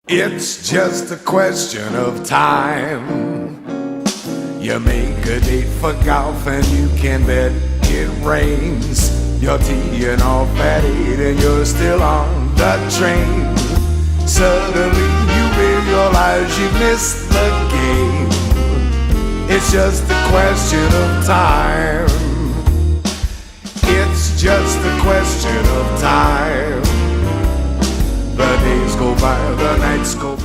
It's just a question of time. You make a date for golf and you can bet it rains. You're teeing off at 8 and you're still on the train. Suddenly you realize you missed the game. It's just a question of time. It's just a question of time. The days go by, the nights go